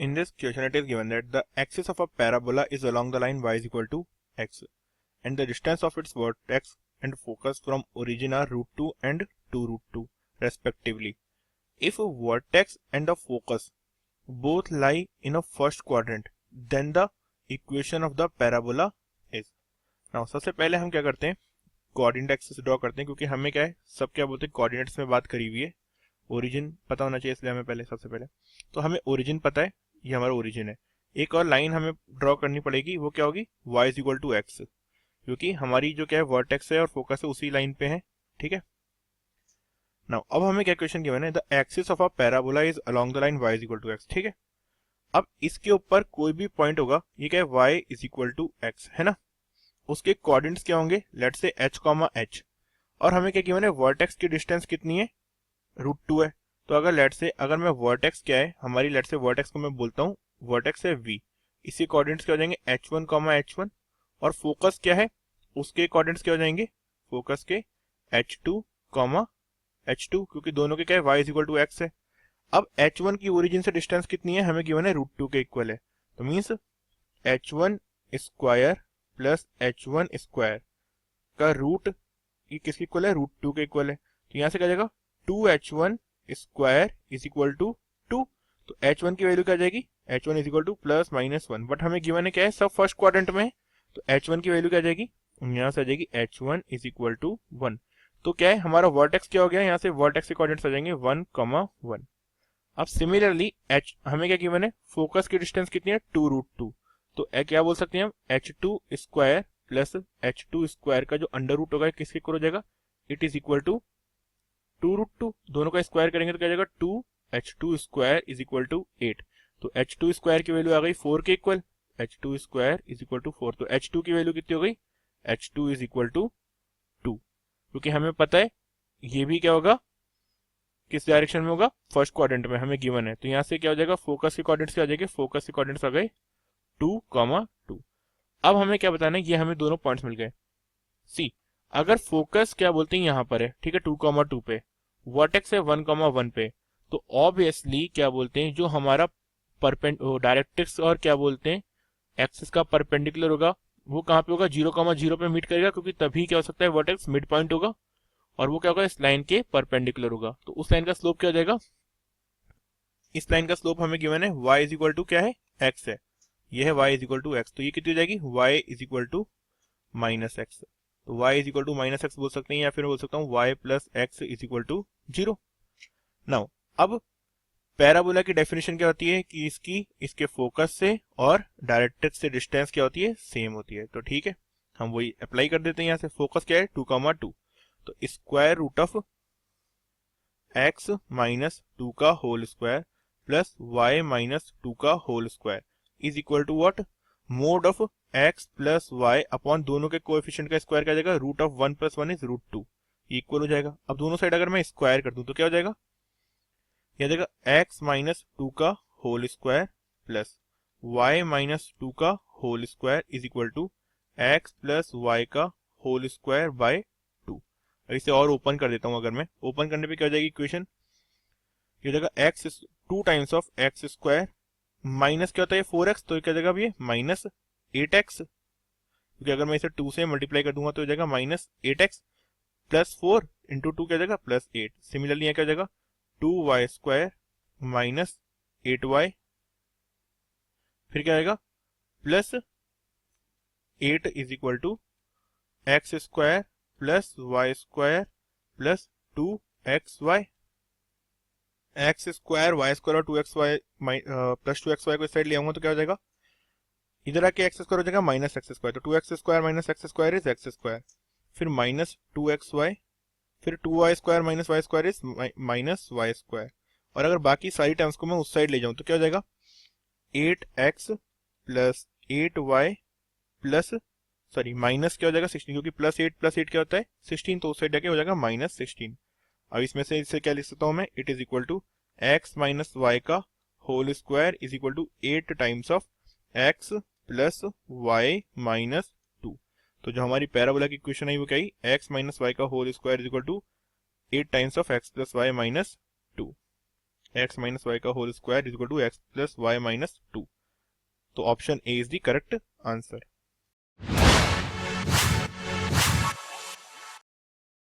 In this question, it is given that the axis of a parabola is along the line y is equal to x, and the distance of its vertex and focus from origin are √2 and 2 √2 respectively. If a vertex and the focus both lie in a first quadrant, then the equation of the parabola is. Now सबसे पहले हम क्या करते हैं, coordinate axis draw करते हैं, क्योंकि हमें क्या है, सब क्या बोलते हैं, कोऑर्डिनेट्स में बात करी हुई है, ओरिजिन पता होना चाहिए, इसलिए हमें पहले सबसे पहले तो हमें ओरिजिन पता है, ये हमारा ओरिजिन है। एक और लाइन हमें ड्रॉ करनी पड़ेगी, वो क्या होगी, y is equal to x, क्योंकि हमारी जो क्या है वर्टेक्स है और फोकस है उसी लाइन पे है। ठीक है, नाउ अब हमें क्या क्वेश्चन गिवन है, the axis of a parabola is along the line y is equal to x. ठीक है, अब इसके ऊपर कोई भी पॉइंट होगा, ये क्या है, y is equal to x है ना, उसके कोऑर्डिनेट्स क्या होंगे, लेट्स से h, h, और हमें क्या गिवन है, वर्टेक्स की डिस्टेंस कितनी है, √2 है। तो अगर लेट से, अगर मैं वर्टेक्स क्या है हमारी, लेट से वर्टेक्स को मैं बोलता हूँ, वर्टेक्स है v, इसी कोऑर्डिनेट्स क्या हो जाएंगे, h1, h1, और फोकस क्या है, उसके कोऑर्डिनेट्स क्या हो जाएंगे, फोकस के h2, h2, क्योंकि दोनों के क्या है, y is equal to x है। अब h1 की ओरिजिन से डिस्टेंस कितनी है, हमें गिवन है √2 के इक्वल है, तो means h1 square plus h1 square का रूट ये किसके इक्वल है, √2 के इक्वल है। तो यहाँ से क्या जाएगा, 2h1 square is equal to 2, तो h1 की वैल्यू क्या आ जाएगी, h1 is equal two plus minus 1, but हमें गिवन है क्या है, सब फर्स्ट क्वाड्रेंट में है, तो h1 की वैल्यू क्या आ जाएगी, यहाँ से आ जाएगी h1 इज इक्वल टू 1। तो क्या है, हमारा वर्टेक्स क्या हो गया, यहाँ से वर्टेक्स के कोऑर्डिनेट्स आ जाएंगे 1, 1। अब सिमिलरली हमें क्या गिवन है, फोकस की डिस्टेंस कितनी है, 2 √2, तो क्या बोल सकते हैं हम, h2 square plus h2 square का जो अंडर रूट होगा किसके इक्वल हो जाएगा, इट इज इक्वल टू 2 √2, दोनों का स्क्वायर करेंगे तो क्या जाएगा, 2h2 square is equal to 8, तो h2 स्क्वायर की वैल्यू आ गई 4 के equal, h2 square is equal to 4, तो h2 की वैल्यू कितनी हो गई, h2 इज इक्वल टू 2, क्योंकि हमें पता है ये भी क्या होगा, किस डायरेक्शन में होगा, फर्स्ट क्वाड्रेंट में हमें गिवन है, तो यहाँ से क्या हो जाएगा, फोकस के कोऑर्डिनेट्स क्या आ जाएंगे, फोकस के कोऑर्डिनेट्स आ गए 2, 2। अब हमें क्या बताना है, ये हमें दोनों पॉइंट्स मिल गए। सी, अगर फोकस क्या बोलते हैं यहाँ पर है, ठीक है, 2, 2 पे, वर्टेक्स है 1, 1 पे, तो ऑब्वियसली क्या बोलते हैं, जो हमारा डायरेक्ट्रिक्स और क्या बोलते हैं एक्सिस का परपेंडिकुलर होगा, वो कहाँ पे होगा, 0, 0 पे मीट करेगा, क्योंकि तभी क्या हो सकता है, वर्टेक्स मिड पॉइंट होगा, और वो क्या होगा, इस लाइन के परपेंडिकुलर होगा, तो उस लाइन का स्लोप क्या हो जाएगा, इस लाइन का स्लोप हमें गिवन है, y इज इक्वल टू क्या है, x है, ये है y is equal to x, तो ये कितनी हो जाएगी, y is equal to minus x, तो y is equal to minus x बोल सकते हैं, या फिर बोल सकता हूँ y plus x is equal to 0। Now अब पैराबोला की डेफिनेशन क्या होती है, कि इसकी इसके फोकस से और डायरेक्ट्रिक्स से डिस्टेंस क्या होती है, सेम होती है, तो ठीक है, हम वही अप्लाई कर देते हैं। यहाँ से फोकस क्या है, 2, 2, तो square root of x minus 2 का whole square plus y minus 2 का whole square is equal to what, mod of x plus y upon दोनों के कोएफिशिएंट का स्क्वायर क्या जाएगा, रूट ऑफ 1 + 1 इज √2, इक्वल हो जाएगा। अब दोनों साइड अगर मैं स्क्वायर कर दूं तो क्या हो जाएगा, यह जाएगा x माइनस 2 का whole square plus y minus 2 का whole square is equal to x plus y का होल स्क्वायर बाय 2। इसे और ओपन कर देता हूं, अगर मैं ओपन करने पे क्या हो जाएगी इक्वेशन, ये हो जाएगा x 2 times of x square minus क्या होता है 4x, तो क्या जाएगा ये माइनस 8x, क्योंकि अगर मैं इसे 2 से मल्टीप्लाई कर दूंगा तो हो जाएगा माइनस 8x प्लस 4 इंटू 2 क्या जाएगा प्लस 8। सिमिलरली यहाँ क्या हो जाएगा 2y स्क्वायर माइनस 8y, फिर क्या आएगा plus 8 is equal to x square plus y square plus 2xy, x square y square और 2xy प्लस 2xy को इस साइड ले आऊंगा तो क्या हो जाएगा, इधर आके एक्स स्क्वायर हो जाएगा माइनस एक्स स्क्वायर, तो 2x square minus x square is x square, फिर माइनस 2xy, फिर 2y square minus y square is minus y square, और अगर बाकी सारी टर्म्स को मैं उस साइड ले जाऊं तो क्या हो जाएगा 8x plus 8y plus sorry minus क्या हो जाएगा 16, क्योंकि प्लस 8 क्या होता है 16, तो उस साइड जाके हो जाएगा माइनस 16। अब इसमें से इससे क्या लिख सकता हूं मैं, it is equal to x minus y का whole square is equal to 8 times of x plus y minus 2। तो जो हमारी पैराबोला की इक्वेशन आई वो क्या आई, एक्स माइनस वाई का whole square is equal to 8 times of x plus y minus 2। x minus y का whole square is equal to x plus y minus 2। तो option A is the correct answer.